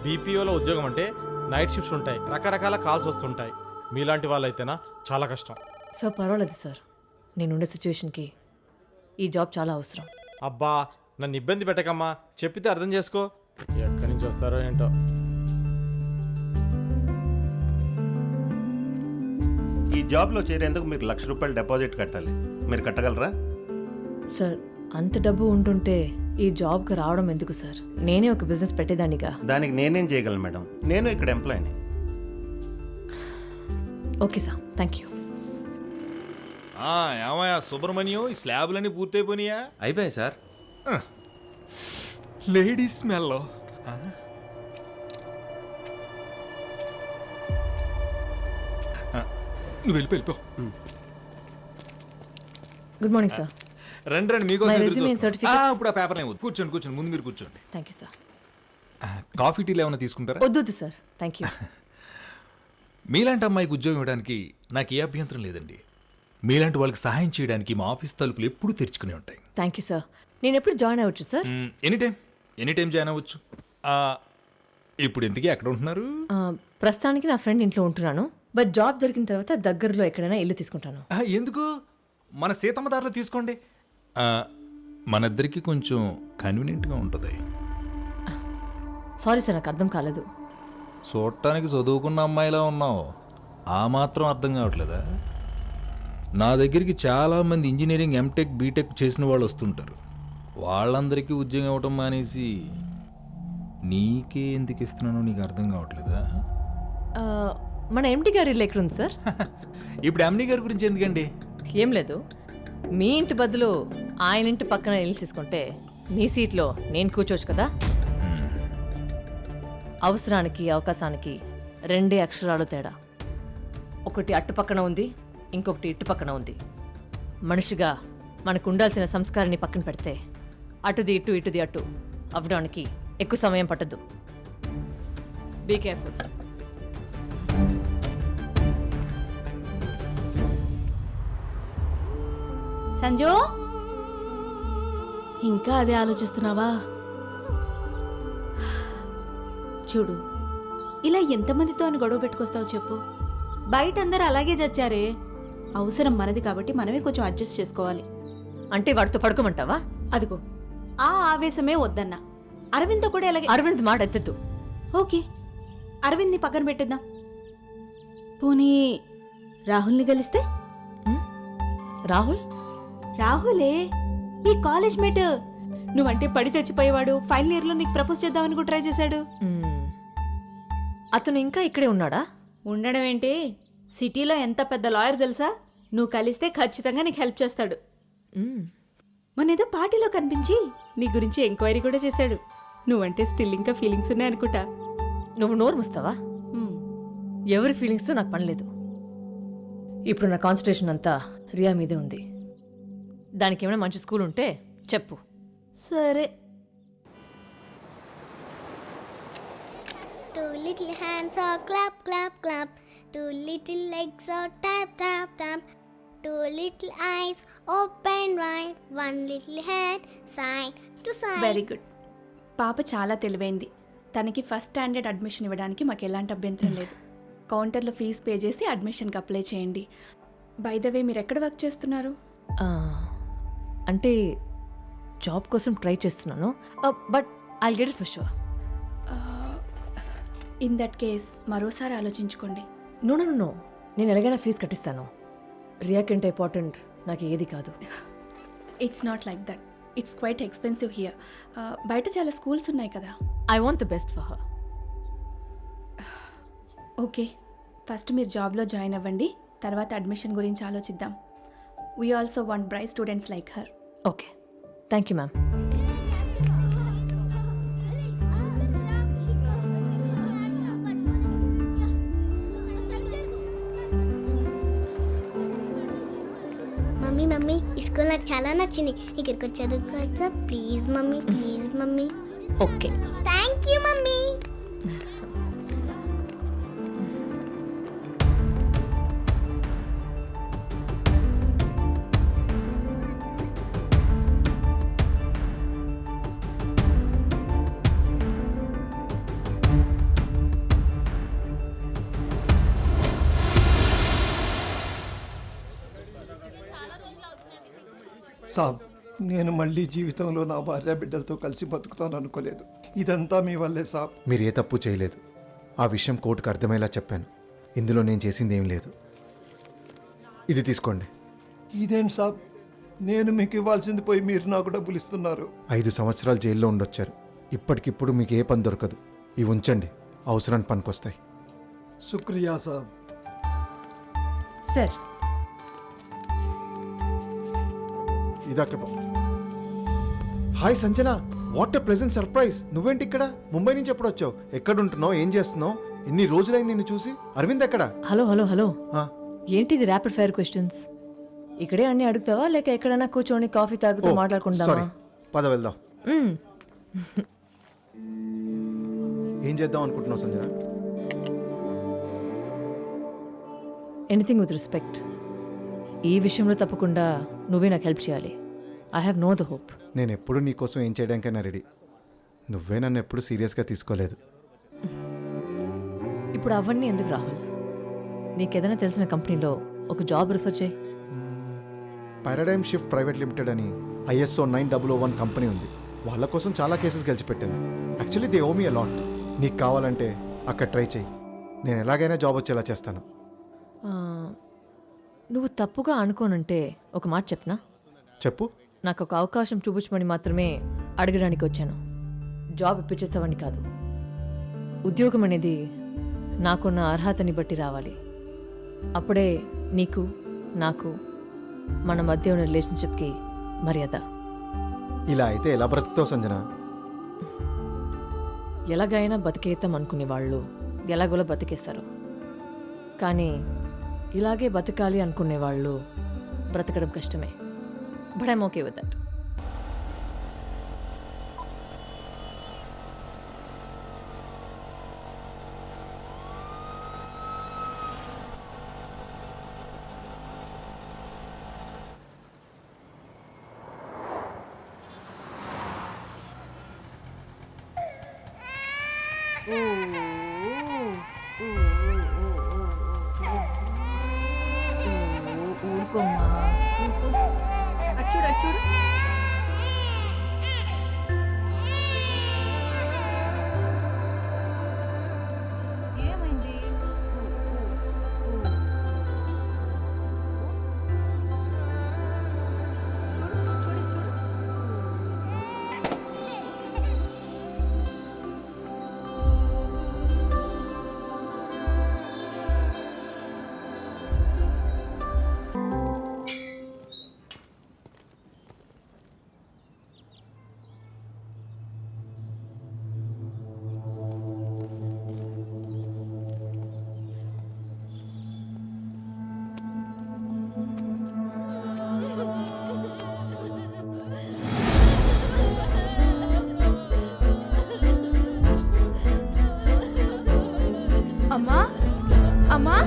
బీపీఓలో ఉద్యోగం అంటే night shifts ఉంటాయి, రకరకాల కాల్స్ వస్తుంటాయి. మీలాంటి వాళ్ళైతేనా చాలా కష్టం. సార్ పర్వాలేదు సార్, నేనుండే సిచ్యువేషన్కి ఈ జాబ్ చాలా అవసరం. అబ్బా నన్ను ఇబ్బంది పెట్టకమ్మా, చెప్పితే అర్థం చేసుకో. ఎక్కడి నుంచి వస్తారో ఏంటో. ఈ జాబ్లో చేరేందుకు మీరు ₹1,00,000 డిపాజిట్ కట్టాలి. మీరు కట్టగలరా? సార్ అంత డబ్బు ఉంటుంటే ఈ జాబ్కి రావడం ఎందుకు సార్? నేనే ఒక బిజినెస్ పెట్టేదానిగా. దానికి నేనేం చేయగలను మేడం, నేను ఇక్కడ ఎంప్లాయీని. Okay sir, thank you. ఏమయ్యా సుబ్రహ్మణ్యం, ఈ స్లాబ్లన్నీ పూర్తయిపోయినాయా? అయిపోయాయి సార్. Ladies smell. నువ్వు వెళ్ళిపో. Good morning sir. రండి రండి, మీకోసం My ఎదురు resume and చూస్తున్నాం. certificates. ఇప్పుడు ఆ పేపర్ ఏమో కూర్చోండి కూర్చోండి, ముందు మీరు కూర్చోండి. Thank you sir. కాఫీ టీలు ఏమైనా తీసుకుంటారా? వద్దు సార్, థ్యాంక్ యూ. మీలాంటి అమ్మాయికి ఉద్యోగం ఇవ్వడానికి నాకు ఏ అభ్యంతరం లేదండి. మీలాంటి వాళ్ళకి సహాయం చేయడానికి మా ఆఫీస్ తలుపులు ఎప్పుడూ తెరుచుకునే ఉంటాయి. Thank you sir. నేను ఎప్పుడు జాయిన్ అవ్వచ్చు సార్? ఎనీ టైం జాయిన్ అవ్వచ్చు. ఇప్పుడు ఎందుకు ఎక్కడ ఉంటున్నారు? ప్రస్తుతానికి నా ఫ్రెండ్ ఇంట్లో ఉంటున్నాను, బట్ జాబ్ దొరికిన తర్వాత దగ్గరలో ఎక్కడైనా ఇల్లు తీసుకుంటాను. ఎందుకు? మన సీతమ్మ దారిలో తీసుకోండి. మన ఇద్దరికి కొంచెం కన్వీనియంట్గా ఉంటుంది. సారీ సార్, నాకు అర్థం కాలేదు. చూడటానికి చదువుకున్న అమ్మాయిలా ఉన్నావు, ఆ మాత్రం అర్థం కావట్లేదా? నా దగ్గరికి చాలామంది ఇంజనీరింగ్, ఎంటెక్, బీటెక్ చేసిన వాళ్ళు వస్తుంటారు. వాళ్ళందరికీ ఉద్యోగం ఇవ్వటం మానేసి నీకే ఎందుకు ఇస్తున్నానో నీకు అర్థం కావట్లేదా? మన ఎంటీ గారి ఇల్లు ఎక్కడుంది సార్? ఇప్పుడు ఎండి గారి గురించి ఎందుకండి? ఏం లేదు, మీ ఇంటి బదులు ఆయన ఇంటి పక్కన ఇల్లు తీసుకుంటే మీ సీట్లో నేను కూర్చోవచ్చు కదా. అవసరానికి అవకాశానికి రెండే అక్షరాలు తేడా. ఒకటి అట్టు పక్కన ఉంది, ఇంకొకటి ఇటు పక్కన ఉంది. మనిషిగా మనకు ఉండాల్సిన సంస్కారాన్ని పక్కన పెడితే అటుది ఇటు ఇటుది అటు అవ్వడానికి ఎక్కువ సమయం పట్టదు. Be careful. సంజు, ఇంకా అదే ఆలోచిస్తున్నావా? చూడు, ఇలా ఎంతమందితో అని గొడవ పెట్టుకొస్తావు చెప్పు. బయట అందరూ అలాగే చచ్చారే. అవసరం మనది కాబట్టి మనమే కొంచెం అడ్జస్ట్ చేసుకోవాలి. అంటే వాడితో పడుకోమంటావా? అదిగో ఆ ఆవేశమే వద్దన్నా. అరవింద్తో కూడా అలాగే. అరవింద్ మాట ఎత్తద్దు. ఓకే, అరవింద్ని పక్కన పెట్టేద్దాం. పోనీ రాహుల్ని గెలిస్తే? రాహుల్? రాహులే, నీ కాలేజ్ మేట్. నువ్వంటే పడి చచ్చిపోయేవాడు. ఫైనల్ ఇయర్ లో నీకు ప్రపోజ్ చేద్దామని కూడా ట్రై చేశాడు. అతను ఇంకా ఇక్కడే ఉన్నాడా? ఉండడం ఏంటి, సిటీలో ఎంత పెద్ద లాయర్ తెలుసా? నువ్వు కలిస్తే ఖచ్చితంగా నీకు హెల్ప్ చేస్తాడు. మొన్నేదో పార్టీలో కనిపించి నీ గురించి ఎంక్వైరీ కూడా చేశాడు. నువ్వంటే స్టిల్ ఇంకా ఫీలింగ్స్ ఉన్నాయి అనుకుంటా. నువ్వు నోరు ముస్తావా? ఎవరి ఫీలింగ్స్తో నాకు పని లేదు. ఇప్పుడు నా కాన్సన్ట్రేషన్ అంతా రియా మీదే ఉంది. దానికి ఏమైనా మంచి స్కూల్ ఉంటే చెప్పు. సరే. Two little hands are clap, clap, clap. Two little legs are tap, tap, tap. Two little eyes open wide. One little head side to side. Very good. పాప చాలా తెలివైంది. తనకి ఫస్ట్ స్టాండర్డ్ అడ్మిషన్ ఇవ్వడానికి మాకు ఎలాంటి అభ్యంతరం లేదు. కౌంటర్లో ఫీజు పే చేసి అడ్మిషన్కి అప్లై చేయండి. బై ద వే, మీరు ఎక్కడ వర్క్ చేస్తున్నారు? అంటే జాబ్ కోసం ట్రై చేస్తున్నాను, but I'll get it for sure. In that case మరోసారి ఆలోచించుకోండి. నో నో నో, నేను ఎలాగైనా ఫీజు కట్టిస్తాను. రియా కంటే ఇంపార్టెంట్ నాకు ఏది కాదు. It's not like that. It's quite expensive here. బయట చాలా స్కూల్స్ ఉన్నాయి కదా. I want the best for her. Okay, first మీరు జాబ్లో జాయిన్ అవ్వండి, తర్వాత అడ్మిషన్ గురించి ఆలోచిద్దాం. We also want bright students like her. Okay, thank you ma'am. Mummy mummy, ఈ స్కూల్ నాకు చాలా నచ్చింది. ఇక్కడికి వచ్చి చదువుకోవచ్చా? Please mummy, please mummy. Okay, thank you mummy. సాబ్, నేను మళ్ళీ జీవితంలో నా భార్య బిడ్డలతో కలిసి బతుకుతాను అనుకోలేదు. ఇదంతా మీ వల్లే సాబ్. మీరు ఏ తప్పు చేయలేదు. ఆ విషయం కోర్టుకు అర్థమయ్యేలా చెప్పాను. ఇందులో నేను చేసింది ఏం లేదు. ఇది తీసుకోండి. ఇదేంటి సాబ్, నేను మీకు ఇవ్వాల్సింది పోయి మీరు నాకు డబ్బులు ఇస్తున్నారు. 5 సంవత్సరాలు జైల్లో ఉండొచ్చారు. ఇప్పటికిప్పుడు మీకు ఏ పని దొరకదు. ఇవి ఉంచండి, అవసరానికి పనికొస్తాయి. శుక్రియా సాబ్. సార్ ఇదక్కడ. Hi Sanjana, what a pleasant surprise. నువ్వేంటి ఇక్కడ? ముంబై నుంచి ఎప్పుడు వచ్చావు? ఎక్కడుంటున్నావు? ఏం చేస్తున్నావు? ఎన్ని రోజులైంది నిన్ను చూసి? అరవింద్ ఎక్కడ? హలో హలో హలో ఆ, ఏంటిది ర్యాపిడ్ ఫైర్ క్వశ్చన్స్? ఇక్కడే అన్ని అడుగుతావా లేక ఎక్కడైనా కూర్చొని కాఫీ తాగుతూ ఓ, మాట్లాడుకుందామా? సారీ. పద వెళ్దాం. మ్మ్. ఏం చేద్దాం అనుకుంటున్నావు సంజన? Anything with respect. ఈ విషయంలో తప్పకుండా నువ్వే నాకు హెల్ప్ చేయాలి. I have know the hope. నేను ఎప్పుడు నీకోసం ఏం చేయడానికైనా రెడీ. నువ్వే నన్ను ఎప్పుడు సీరియస్గా తీసుకోలేదు. ఇప్పుడు అవన్నీ ఎందుకు రాహుల్? నీకేదైనా తెలిసిన కంపెనీలో ఒక జాబ్ రిఫర్ చేయి. పారాడైమ్ షిఫ్ట్ ప్రైవేట్ లిమిటెడ్ అని ISO 9001 కంపెనీ ఉంది. వాళ్ళ కోసం చాలా కేసెస్ గెలిచిపెట్టాను. Actually they owe me a lot. నీకు కావాలంటే అక్కడ ట్రై చేయి. నేను ఎలాగైనా జాబ్ వచ్చేలా చేస్తాను. ఆ, నువ్వు తప్పుగా అనుకోనంటే ఒక మాట చెప్పనా? చెప్పు. నాకు ఒక అవకాశం చూపించమని మాత్రమే అడగడానికి వచ్చాను. జాబ్ ఇప్పించేస్తావని కాదు. ఉద్యోగం అనేది నాకున్న అర్హతని బట్టి రావాలి. అప్పుడే నీకు నాకు మన మధ్య ఉన్న రిలేషన్షిప్కి మర్యాద. ఇలా అయితే ఎలా బ్రతుకుతావు సంజన? ఎలాగైనా బతికేద్దాం అనుకునే వాళ్ళు ఎలాగోలా బతికేస్తారు. కానీ ఇలాగే బతకాలి అనుకునే వాళ్ళు బ్రతకడం కష్టమే. But I'm okay with that. ఊరుకోమ్మా, ఊరుకో. అచ్చుడు అచ్చుడు. ఏమైంది? అమ్మా, అమ్మా.